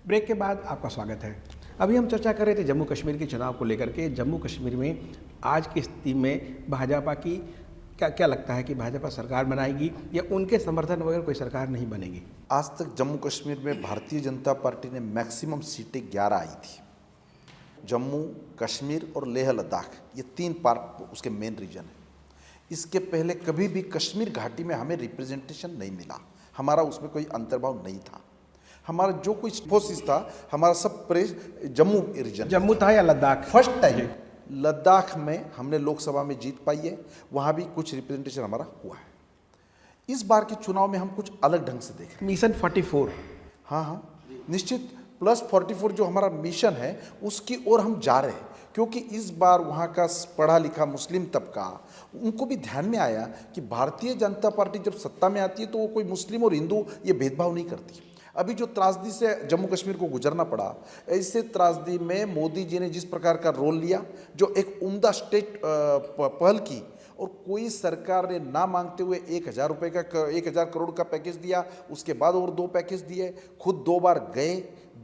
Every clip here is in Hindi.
ब्रेक के बाद आपका स्वागत है। अभी हम चर्चा कर रहे थे जम्मू कश्मीर के चुनाव को लेकर के। जम्मू कश्मीर में आज की स्थिति में भाजपा की क्या क्या लगता है कि भाजपा सरकार बनाएगी या उनके समर्थन वगैरह कोई सरकार नहीं बनेगी? आज तक जम्मू कश्मीर में भारतीय जनता पार्टी ने मैक्सिमम सीटें 11 आई थी। जम्मू कश्मीर और लेह लद्दाख, ये 3 पार्ट उसके मेन रीजन है। इसके पहले कभी भी कश्मीर घाटी में हमें रिप्रेजेंटेशन नहीं मिला, हमारा उसमें कोई अंतर्भाव नहीं था। हमारा जो कोई फोर्सेस था, हमारा सब प्रेस जम्मू रीजन, जम्मू था या लद्दाख? फर्स्ट टाइम लद्दाख में हमने लोकसभा में जीत पाई है, वहाँ भी कुछ रिप्रेजेंटेशन हमारा हुआ है। इस बार के चुनाव में हम कुछ अलग ढंग से देखें। मिशन 44, हाँ, निश्चित +44 जो हमारा मिशन है उसकी ओर हम जा रहे हैं, क्योंकि इस बार वहाँ का पढ़ा लिखा मुस्लिम तबका, उनको भी ध्यान में आया कि भारतीय जनता पार्टी जब सत्ता में आती है तो वो कोई मुस्लिम और हिंदू ये भेदभाव नहीं करती। अभी जो त्रासदी से जम्मू कश्मीर को गुजरना पड़ा, ऐसे त्रासदी में मोदी जी ने जिस प्रकार का रोल लिया, जो एक उम्दा स्टेट पहल की, और कोई सरकार ने ना मांगते हुए 1,000 रुपये का 1,000 करोड़ का पैकेज दिया, उसके बाद और 2 पैकेज दिए, खुद 2 बार गए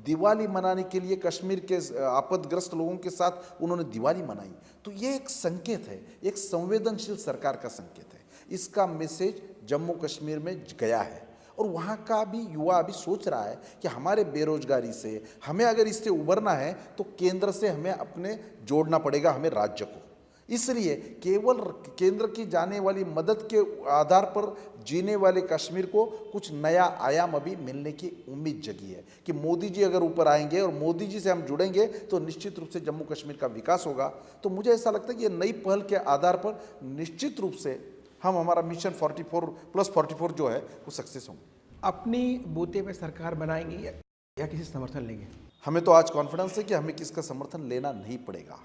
दिवाली मनाने के लिए कश्मीर के आपदग्रस्त लोगों के साथ उन्होंने दिवाली मनाई। तो ये एक संकेत है, एक संवेदनशील सरकार का संकेत है। इसका मैसेज जम्मू कश्मीर में गया है और वहाँ का भी युवा अभी सोच रहा है कि हमारे बेरोजगारी से हमें अगर इससे उबरना है तो केंद्र से हमें अपने जोड़ना पड़ेगा, हमें राज्य को। इसलिए केवल केंद्र की जाने वाली मदद के आधार पर जीने वाले कश्मीर को कुछ नया आयाम अभी मिलने की उम्मीद जगी है कि मोदी जी अगर ऊपर आएंगे और मोदी जी से हम जुड़ेंगे तो निश्चित रूप से जम्मू कश्मीर का विकास होगा। तो मुझे ऐसा लगता है कि ये नई पहल के आधार पर निश्चित रूप से हम हमारा मिशन 44+44 जो है वो सक्सेस होंगे। अपनी बूते पे सरकार बनाएंगे या किसी समर्थन लेंगे? हमें तो आज कॉन्फिडेंस है कि हमें किसका समर्थन लेना नहीं पड़ेगा,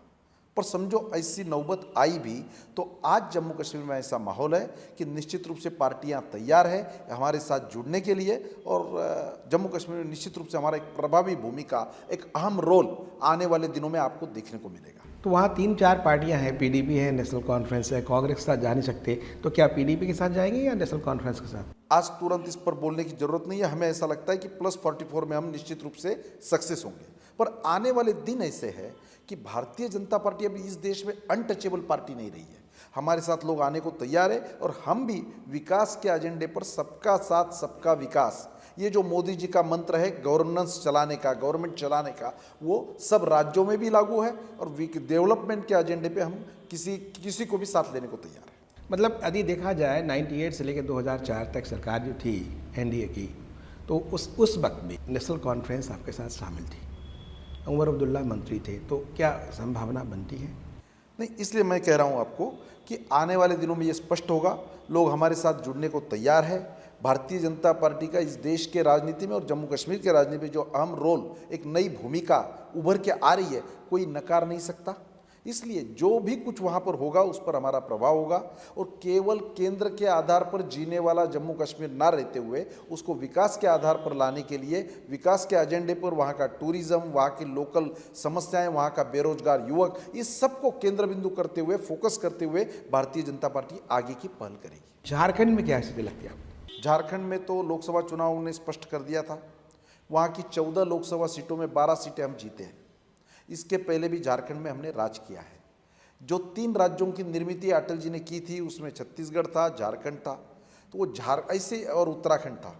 पर समझो ऐसी नौबत आई भी तो आज जम्मू कश्मीर में ऐसा माहौल है कि निश्चित रूप से पार्टियां तैयार है हमारे साथ जुड़ने के लिए, और जम्मू कश्मीर में निश्चित रूप से हमारा एक प्रभावी भूमिका, एक अहम रोल आने वाले दिनों में आपको देखने को मिलेगा। तो वहाँ 3-4 पार्टियां हैं, पीडीपी है, नेशनल कॉन्फ्रेंस है, कांग्रेस के साथ जा नहीं सकते, तो क्या पीडीपी के साथ जाएंगे या नेशनल कॉन्फ्रेंस के साथ? आज तुरंत इस पर बोलने की जरूरत नहीं है। हमें ऐसा लगता है कि +44 में हम निश्चित रूप से सक्सेस होंगे, पर आने वाले दिन ऐसे है कि भारतीय जनता पार्टी अभी इस देश में अनटचेबल पार्टी नहीं रही है। हमारे साथ लोग आने को तैयार है और हम भी विकास के एजेंडे पर सबका साथ सबका विकास, ये जो मोदी जी का मंत्र है गवर्नेंस चलाने का, गवर्नमेंट चलाने का, वो सब राज्यों में भी लागू है और डेवलपमेंट के एजेंडे पे हम किसी को भी साथ लेने को तैयार है। मतलब यदि देखा जाए 98 से लेकर 2004 तक सरकार जो थी एनडीए की, तो उस वक्त भी नेशनल कॉन्फ्रेंस आपके साथ शामिल थी, उमर अब्दुल्ला मंत्री थे, तो क्या संभावना बनती है? नहीं, इसलिए मैं कह रहा हूँ आपको कि आने वाले दिनों में ये स्पष्ट होगा, लोग हमारे साथ जुड़ने को तैयार है। भारतीय जनता पार्टी का इस देश के राजनीति में और जम्मू कश्मीर के राजनीति में जो अहम रोल, एक नई भूमिका उभर के आ रही है, कोई नकार नहीं सकता। इसलिए जो भी कुछ वहाँ पर होगा उस पर हमारा प्रभाव होगा, और केवल केंद्र के आधार पर जीने वाला जम्मू कश्मीर ना रहते हुए उसको विकास के आधार पर लाने के लिए, विकास के एजेंडे पर वहाँ का टूरिज्म, वहाँ की लोकल समस्याएं, वहाँ का बेरोजगार युवक, इस सबको केंद्र बिंदु करते हुए, फोकस करते हुए भारतीय जनता पार्टी आगे की पहल करेगी। झारखंड में क्या स्थिति लगती है आपको? झारखंड में तो लोकसभा चुनाव ने स्पष्ट कर दिया था, वहाँ की 14 लोकसभा सीटों में 12 सीटें हम जीते हैं। इसके पहले भी झारखंड में हमने राज किया है। जो 3 राज्यों की निर्मित अटल जी ने की थी उसमें छत्तीसगढ़ था, झारखंड था, तो वो ऐसे और उत्तराखंड था।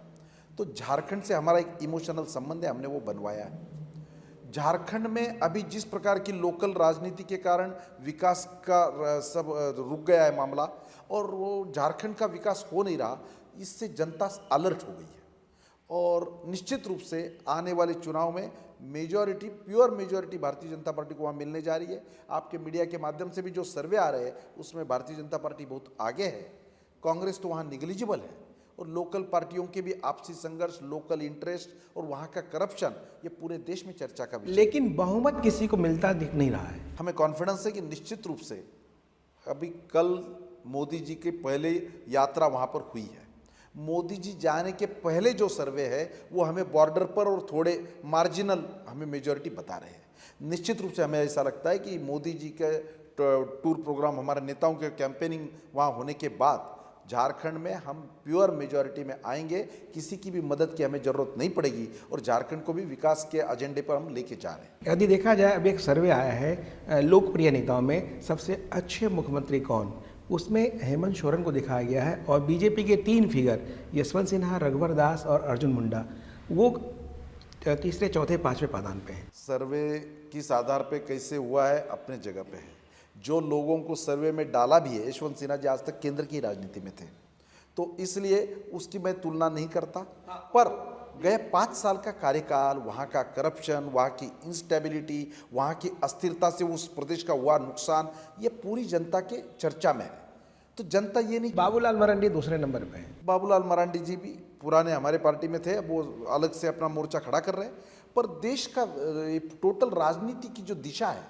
तो झारखंड से हमारा एक इमोशनल संबंध है, हमने वो बनवाया है। झारखंड में अभी जिस प्रकार की लोकल राजनीति के कारण विकास का सब रुक गया है मामला, और वो झारखंड का विकास हो नहीं रहा, इससे जनता अलर्ट हो गई है। और निश्चित रूप से आने वाले चुनाव में majority, pure majority Bharatiya Janata party को वहाँ मिलने जा रही है। आपके मीडिया के माध्यम से भी जो सर्वे आ रहे हैं उसमें भारतीय जनता पार्टी बहुत आगे है, कांग्रेस तो वहाँ निग्लिजिबल है, और लोकल पार्टियों के भी आपसी संघर्ष, लोकल इंटरेस्ट और वहाँ का करप्शन, ये पूरे देश में चर्चा का विषय। लेकिन बहुमत किसी को मिलता दिख नहीं रहा है। हमें कॉन्फिडेंस है कि निश्चित रूप से अभी कल मोदी जी की पहले यात्रा वहाँ पर हुई है। मोदी जी जाने के पहले जो सर्वे है वो हमें बॉर्डर पर और थोड़े मार्जिनल हमें मेजॉरिटी बता रहे हैं। निश्चित रूप से हमें ऐसा लगता है कि मोदी जी के टूर प्रोग्राम, हमारे नेताओं के कैंपेनिंग वहाँ होने के बाद झारखंड में हम प्योर मेजॉरिटी में आएंगे, किसी की भी मदद की हमें ज़रूरत नहीं पड़ेगी और झारखंड को भी विकास के एजेंडे पर हम लेके जा रहे हैं। यदि देखा जाए, अभी एक सर्वे आया है लोकप्रिय नेताओं में सबसे अच्छे मुख्यमंत्री कौन, उसमें हेमंत सोरेन को दिखाया गया है और बीजेपी के 3 फिगर यशवंत सिन्हा, रघुवर दास और अर्जुन मुंडा वो तीसरे, चौथे, 5वें पायदान पे हैं। सर्वे किस आधार पे कैसे हुआ है अपने जगह पे है। जो लोगों को सर्वे में डाला भी है, यशवंत सिन्हा जी आज तक केंद्र की राजनीति में थे, तो इसलिए उसकी मैं तुलना नहीं करता। पर गए 5 साल का कार्यकाल, वहाँ का करप्शन, वहाँ की इंस्टेबिलिटी, वहाँ की अस्थिरता से उस प्रदेश का हुआ नुकसान, ये पूरी जनता के चर्चा में है। तो जनता ये नहीं, बाबूलाल मरांडी दूसरे नंबर पे हैं। बाबूलाल मरांडी जी भी पुराने हमारे पार्टी में थे, वो अलग से अपना मोर्चा खड़ा कर रहे हैं। पर देश का टोटल राजनीति की जो दिशा है,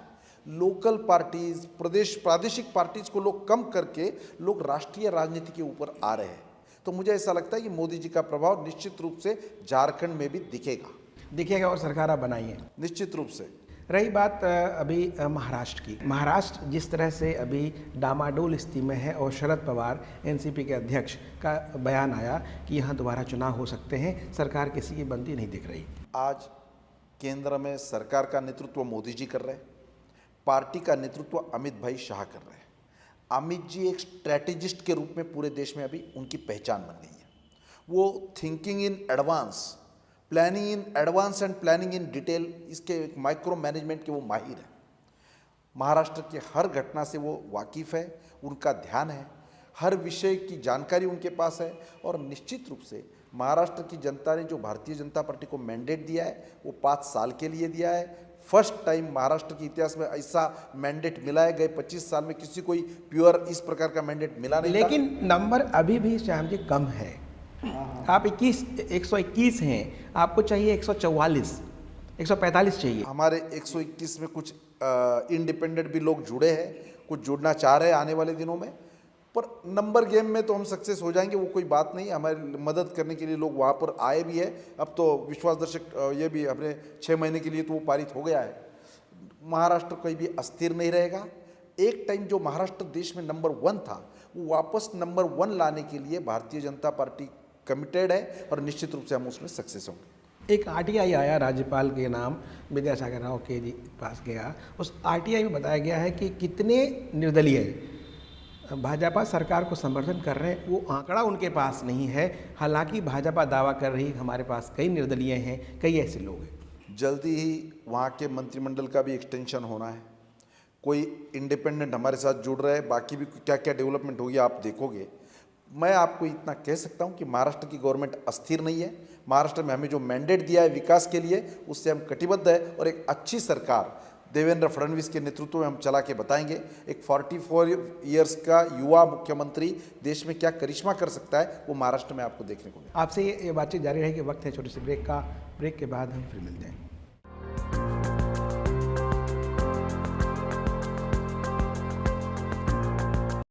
लोकल पार्टीज, प्रादेशिक पार्टीज को लोग कम करके लोग राष्ट्रीय राजनीति के ऊपर आ रहे हैं। तो मुझे ऐसा लगता है कि मोदी जी का प्रभाव निश्चित रूप से झारखंड में भी दिखेगा और सरकार आप बनाइए। निश्चित रूप से। रही बात अभी महाराष्ट्र की, महाराष्ट्र जिस तरह से अभी डामाडोल स्थिति में है और शरद पवार एनसीपी के अध्यक्ष का बयान आया कि यहाँ दोबारा चुनाव हो सकते हैं, सरकार किसी की बनती नहीं दिख रही। आज केंद्र में सरकार का नेतृत्व मोदी जी कर रहे हैं, पार्टी का नेतृत्व अमित भाई शाह कर रहे हैं। अमित जी एक स्ट्रैटेजिस्ट के रूप में पूरे देश में अभी उनकी पहचान बन गई है। वो thinking in advance, planning in advance and planning in detail, इसके माइक्रो मैनेजमेंट के वो माहिर हैं। महाराष्ट्र की हर घटना से वो वाकिफ़ है, उनका ध्यान है, हर विषय की जानकारी उनके पास है। और निश्चित रूप से महाराष्ट्र की जनता ने जो भारतीय जनता पार्टी को मैंडेट दिया है वो 5 साल के लिए दिया है। फर्स्ट टाइम महाराष्ट्र के इतिहास में ऐसा मैंडेट मिला है, गए 25 साल में किसी कोई प्योर इस प्रकार का मैंडेट मिला नहीं। लेकिन नंबर अभी भी श्याम जी कम है। आप 121 हैं, आपको चाहिए 144, 145 चाहिए। हमारे 121 में कुछ इंडिपेंडेंट भी लोग जुड़े हैं, कुछ जुड़ना चाह रहे हैं आने वाले दिनों में। पर नंबर गेम में तो हम सक्सेस हो जाएंगे, वो कोई बात नहीं। हमारी मदद करने के लिए लोग वहाँ पर आए भी है। अब तो विश्वासदर्शक ये भी अपने 6 महीने के लिए तो वो पारित हो गया है। महाराष्ट्र कोई भी अस्थिर नहीं रहेगा। एक टाइम जो महाराष्ट्र देश में नंबर 1 था, वो वापस नंबर 1 लाने के लिए भारतीय जनता पार्टी कमिटेड है और निश्चित रूप से हम उसमें सक्सेस होंगे। एक आरटीआई आया राज्यपाल के नाम, विद्यासागर राव के पास गया। उस आरटीआई में बताया गया है कि कितने निर्दलीय भाजपा सरकार को समर्थन कर रहे हैं, वो आंकड़ा उनके पास नहीं है। हालांकि भाजपा दावा कर रही है हमारे पास कई निर्दलीय हैं, कई ऐसे लोग हैं। जल्दी ही वहाँ के मंत्रिमंडल का भी एक्सटेंशन होना है। कोई इंडिपेंडेंट हमारे साथ जुड़ रहे हैं, बाकी भी क्या क्या डेवलपमेंट होगी आप देखोगे। मैं आपको इतना कह सकता हूँ कि महाराष्ट्र की गवर्नमेंट अस्थिर नहीं है। महाराष्ट्र में हमें जो मैंडेट दिया है विकास के लिए, उससे हम कटिबद्ध है और एक अच्छी सरकार देवेंद्र फडणवीस के नेतृत्व में हम चला के बताएंगे। एक 44 ईयर्स का युवा मुख्यमंत्री देश में क्या करिश्मा कर सकता है, वो महाराष्ट्र में आपको देखने को मिलेगा। आपसे ये बातचीत जारी रहेगी। वक्त है छोटे से ब्रेक का। ब्रेक के बाद हम फिर मिलते हैं।